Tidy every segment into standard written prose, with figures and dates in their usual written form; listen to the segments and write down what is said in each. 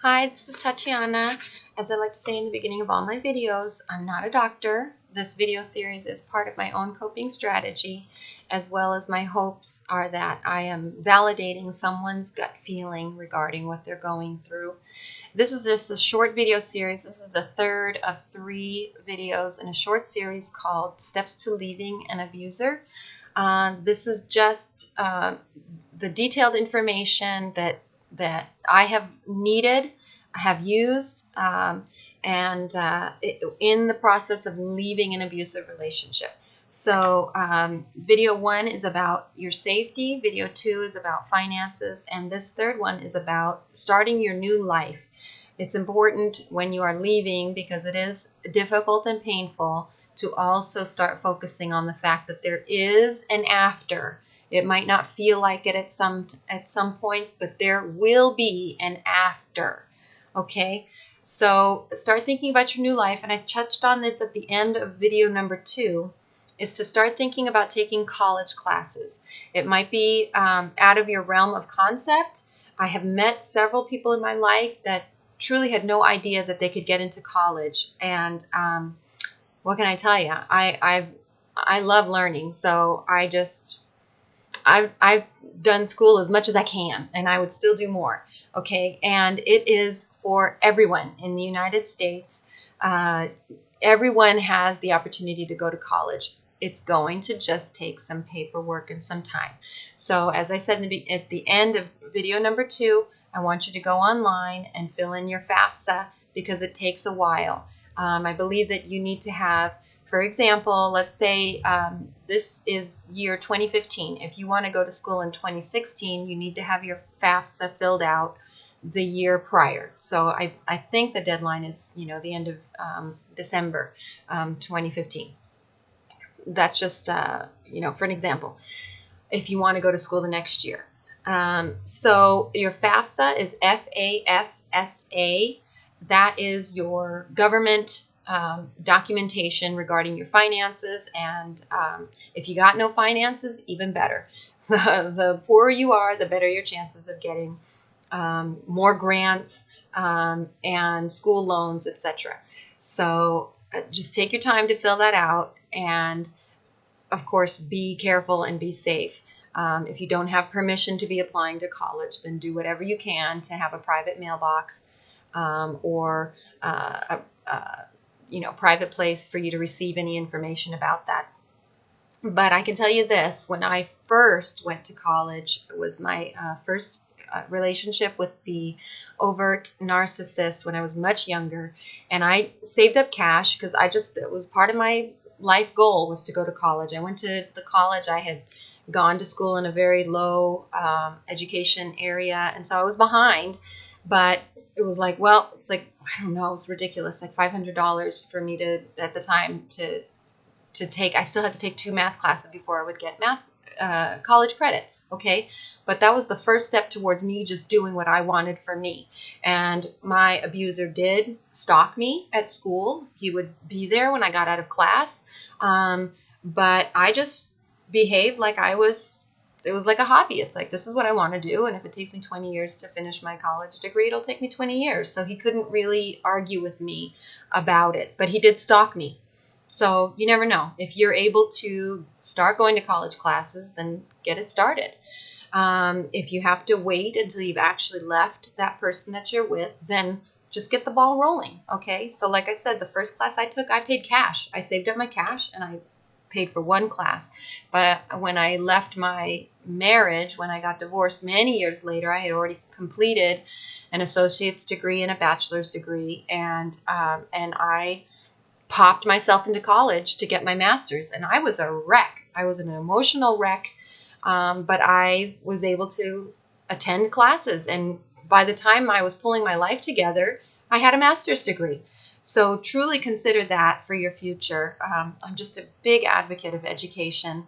Hi, this is Tatiana. As I like to say in the beginning of all my videos, I'm not a doctor. This video series is part of my own coping strategy, as well as my hopes are that I am validating someone's gut feeling regarding what they're going through. This is just a short video series. This is the third of 3 videos in a short series called Steps to Leaving an Abuser. This is just the detailed information that I have needed, have used, and in the process of leaving an abusive relationship. So video 1 is about your safety, video 2 is about finances, and this third one is about starting your new life. It's important when you are leaving, because it is difficult and painful, to also start focusing on the fact that there is an after. It might not feel like it at some points, but there will be an after. Okay, so start thinking about your new life, and I touched on this at the end of video number 2, is to start thinking about taking college classes. It might be out of your realm of concept. I have met several people in my life that truly had no idea that they could get into college, and what can I tell you? I love learning, so I've done school as much as I can, and I would still do more. Okay, and it is for everyone in the United States. Everyone has the opportunity to go to college. It's going to just take some paperwork and some time. So as I said at the end of video number 2, I want you to go online and fill in your FAFSA, because it takes a while. I believe that you need to have, for example, let's say this is year 2015. If you want to go to school in 2016, you need to have your FAFSA filled out the year prior. So I think the deadline is, the end of December 2015. That's just, for an example, if you want to go to school the next year. So your FAFSA is FAFSA. That is your government documentation regarding your finances, and if you got no finances, even better. The poorer you are, the better your chances of getting more grants and school loans, etc. So just take your time to fill that out, and of course be careful and be safe. If you don't have permission to be applying to college, then do whatever you can to have a private mailbox or a private place for you to receive any information about that. But I can tell you this: when I first went to college, it was my first relationship with the overt narcissist when I was much younger, and I saved up cash because it was part of my life goal was to go to college. I went to the college. I had gone to school in a very low education area, and so I was behind, but it was like, I don't know, it was ridiculous, like $500 for me to, at the time, to take. I still had to take 2 math classes before I would get college credit, okay? But that was the first step towards me just doing what I wanted for me. And my abuser did stalk me at school. He would be there when I got out of class, but I just behaved like it was like a hobby. It's like, this is what I want to do, and if it takes me 20 years to finish my college degree, it'll take me 20 years. So he couldn't really argue with me about it, but he did stalk me. So you never know. If you're able to start going to college classes, then get it started. If you have to wait until you've actually left that person that you're with, then just get the ball rolling, okay? So like I said, the first class I took, I paid cash. I saved up my cash, and I paid for 1 class. But when I left my marriage, when I got divorced many years later, I had already completed an associate's degree and a bachelor's degree, and I popped myself into college to get my master's, and I was a wreck. I was an emotional wreck, but I was able to attend classes, and by the time I was pulling my life together, I had a master's degree. So truly consider that for your future. I'm just a big advocate of education.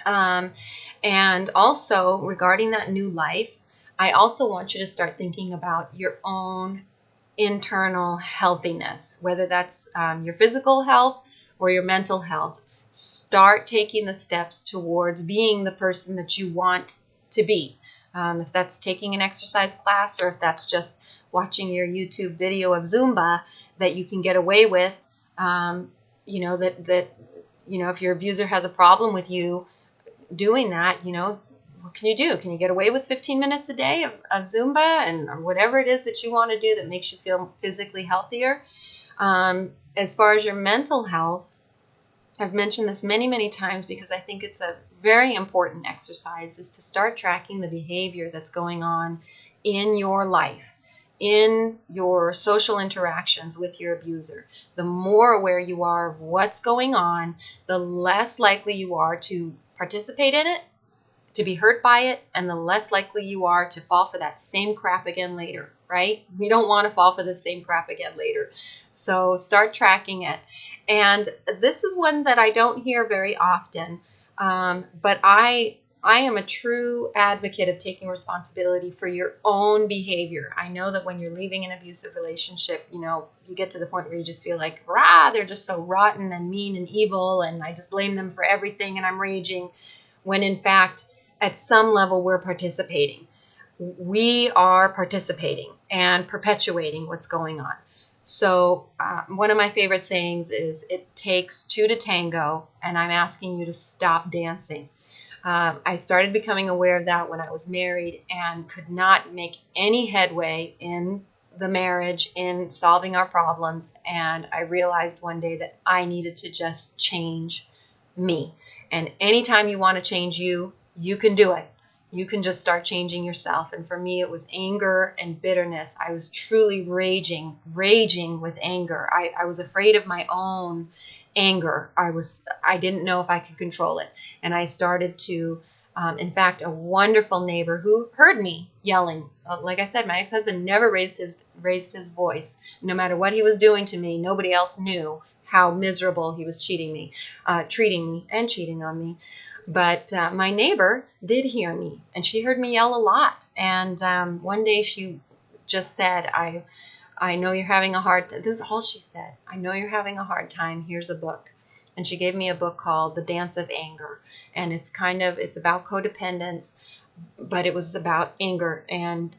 And also, regarding that new life, I also want you to start thinking about your own internal healthiness, whether that's your physical health or your mental health. Start taking the steps towards being the person that you want to be. If that's taking an exercise class, or if that's just watching your YouTube video of Zumba that you can get away with. If your abuser has a problem with you doing that, what can you do? Can you get away with 15 minutes a day of Zumba and or whatever it is that you want to do that makes you feel physically healthier? As far as your mental health, I've mentioned this many, many times because I think it's a very important exercise, is to start tracking the behavior that's going on in your life, in your social interactions with your abuser. The more aware you are of what's going on, the less likely you are to participate in it, to be hurt by it, and the less likely you are to fall for that same crap again later, right? We don't want to fall for the same crap again later. So start tracking it. And this is one that I don't hear very often, but I am a true advocate of taking responsibility for your own behavior. I know that when you're leaving an abusive relationship, you get to the point where you just feel like, they're just so rotten and mean and evil, and I just blame them for everything, and I'm raging, when in fact, at some level, we're participating. We are participating and perpetuating what's going on. So one of my favorite sayings is, it takes two to tango, and I'm asking you to stop dancing. I started becoming aware of that when I was married and could not make any headway in the marriage, in solving our problems. And I realized one day that I needed to just change me. And anytime you want to change you can do it. You can just start changing yourself. And for me, it was anger and bitterness. I was truly raging with anger. I was afraid of my own anger. I didn't know if I could control it. And I started to, in fact, a wonderful neighbor who heard me yelling. Like I said, my ex-husband never raised his voice. No matter what he was doing to me, nobody else knew how miserable he was treating me and cheating on me. But my neighbor did hear me, and she heard me yell a lot. And one day she just said, I know you're having a hard time. This is all she said. I know you're having a hard time. Here's a book. And she gave me a book called The Dance of Anger. And it's about codependence, but it was about anger. And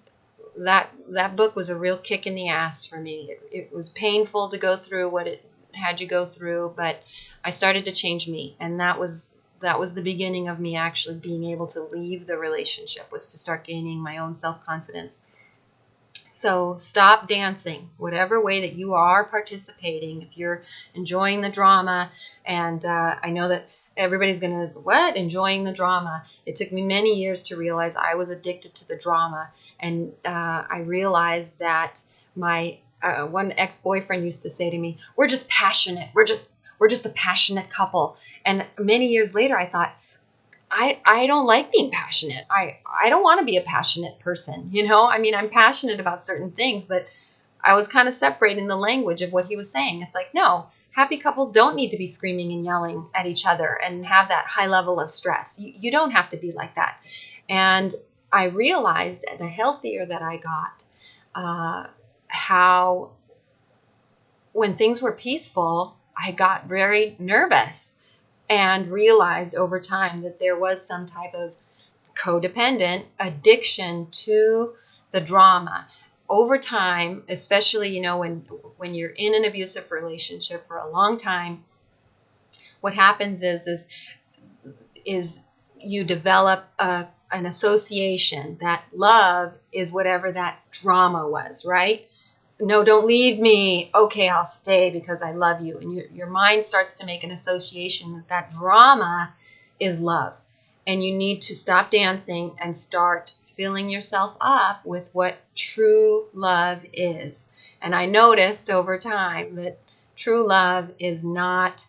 that book was a real kick in the ass for me. It was painful to go through what it had you go through, but I started to change me. And that was the beginning of me actually being able to leave the relationship, was to start gaining my own self-confidence. So stop dancing, whatever way that you are participating. If you're enjoying the drama, and I know that everybody's going to, enjoying the drama? It took me many years to realize I was addicted to the drama. And I realized that my one ex-boyfriend used to say to me, we're just passionate. We're just a passionate couple. And many years later, I thought, I don't like being passionate. I don't want to be a passionate person. I'm passionate about certain things, but I was kind of separating the language of what he was saying. It's like, no, happy couples don't need to be screaming and yelling at each other and have that high level of stress. You don't have to be like that. And I realized, the healthier that I got, how when things were peaceful, I got very nervous, and realized over time that there was some type of codependent addiction to the drama. Over time, especially, when you're in an abusive relationship for a long time, what happens is you develop an association that love is whatever that drama was, right? No, don't leave me. Okay, I'll stay because I love you. And your mind starts to make an association that drama is love. And you need to stop dancing and start filling yourself up with what true love is. And I noticed over time that true love is not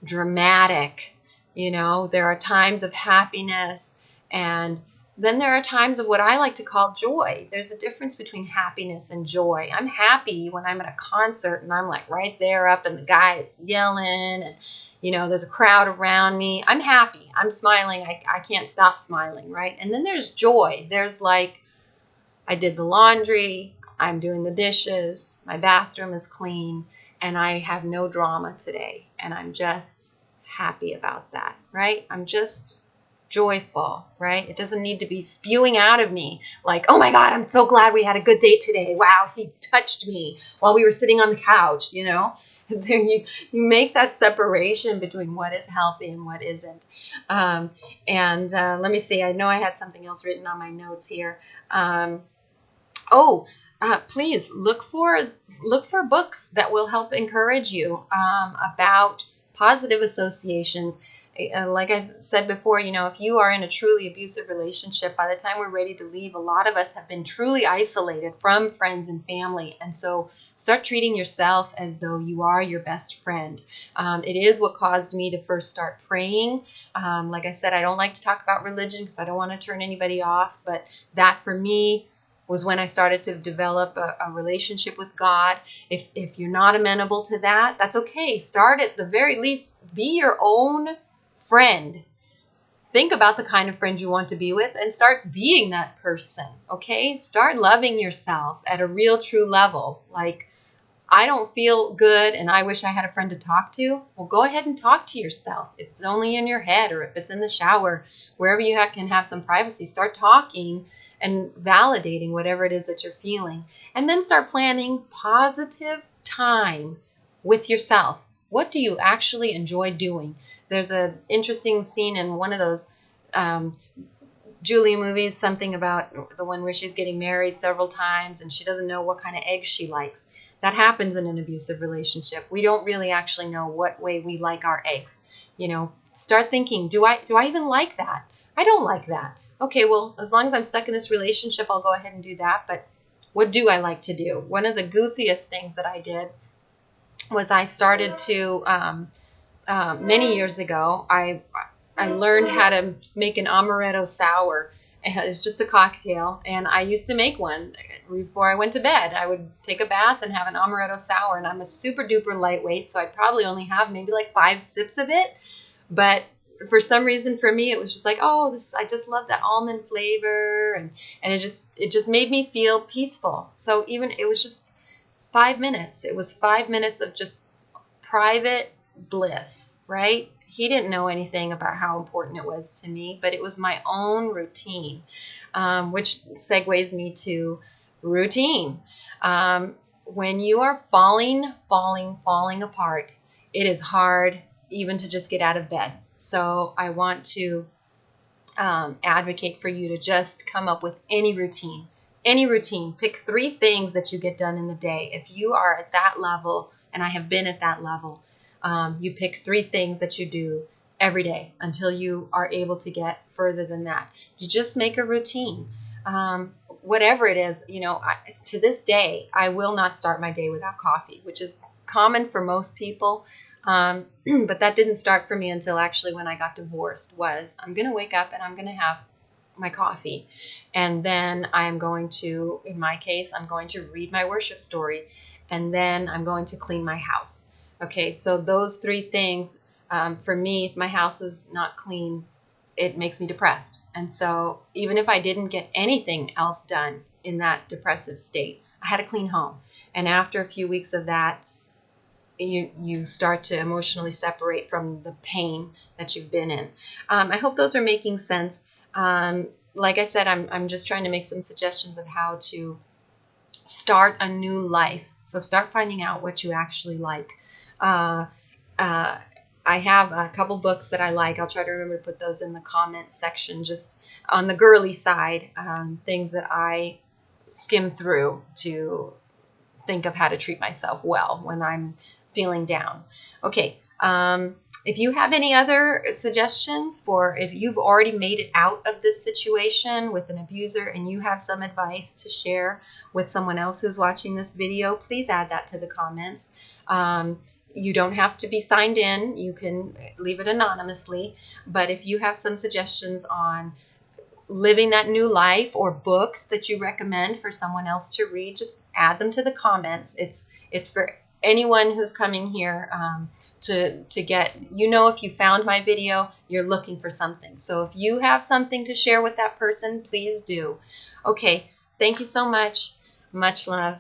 dramatic. There are times of happiness, and then there are times of what I like to call joy. There's a difference between happiness and joy. I'm happy when I'm at a concert and I'm like right there up and the guy is yelling and, there's a crowd around me. I'm happy. I'm smiling. I can't stop smiling, right? And then there's joy. There's like, I did the laundry. I'm doing the dishes. My bathroom is clean and I have no drama today. And I'm just happy about that, right? I'm just joyful, right? It doesn't need to be spewing out of me like, oh my God, I'm so glad we had a good date today. Wow, he touched me while we were sitting on the couch, you know? You make that separation between what is healthy and what isn't. Let me see. I know I had something else written on my notes here. Please look for books that will help encourage you about positive associations. Like I said before, if you are in a truly abusive relationship, by the time we're ready to leave, a lot of us have been truly isolated from friends and family. And so start treating yourself as though you are your best friend. It is what caused me to first start praying. Like I said, I don't like to talk about religion because I don't want to turn anybody off. But that for me was when I started to develop a relationship with God. If you're not amenable to that, that's okay. Start at the very least, be your own friend. Think about the kind of friend you want to be with and start being that person, okay? Start loving yourself at a real, true level. Like, I don't feel good and I wish I had a friend to talk to. Well, go ahead and talk to yourself. If it's only in your head or if it's in the shower, wherever you can have some privacy, start talking and validating whatever it is that you're feeling. And then start planning positive time with yourself. What do you actually enjoy doing? There's an interesting scene in one of those Julia movies, something about the one where she's getting married several times and she doesn't know what kind of eggs she likes. That happens in an abusive relationship. We don't really actually know what way we like our eggs. Start thinking, do I even like that? I don't like that. Okay, well, as long as I'm stuck in this relationship, I'll go ahead and do that. But what do I like to do? One of the goofiest things that I did was I started to, many years ago, I learned how to make an amaretto sour. It's just a cocktail, and I used to make one before I went to bed. I would take a bath and have an amaretto sour, and I'm a super duper lightweight, so I'd probably only have maybe like 5 sips of it. But for some reason, for me, it was just like, I just love that almond flavor, and it just made me feel peaceful. So even it was just 5 minutes. It was 5 minutes of just private bliss, right? He didn't know anything about how important it was to me, but it was my own routine, which segues me to routine. When you are falling apart, it is hard even to just get out of bed. So I want to advocate for you to just come up with any routine. Pick 3 things that you get done in the day. If you are at that level, and I have been at that level, you pick 3 things that you do every day until you are able to get further than that. You just make a routine. Whatever it is, to this day, I will not start my day without coffee, which is common for most people. But that didn't start for me until actually when I got divorced. I'm going to wake up and I'm going to have my coffee. And then I'm going to, in my case, I'm going to read my worship story. And then I'm going to clean my house. Okay, so those 3 things, for me, if my house is not clean, it makes me depressed. And so even if I didn't get anything else done in that depressive state, I had a clean home. And after a few weeks of that, you start to emotionally separate from the pain that you've been in. I hope those are making sense. Like I said, I'm just trying to make some suggestions of how to start a new life. So start finding out what you actually like. I have a couple books that I like. I'll try to remember to put those in the comment section, just on the girly side, things that I skim through to think of how to treat myself well when I'm feeling down. Okay. If you have any other suggestions for if you've already made it out of this situation with an abuser and you have some advice to share with someone else who's watching this video, please add that to the comments. You don't have to be signed in. You can leave it anonymously. But if you have some suggestions on living that new life or books that you recommend for someone else to read, just add them to the comments. It's for anyone who's coming here to get, if you found my video, you're looking for something. So if you have something to share with that person, please do. Okay, thank you so much. Much love.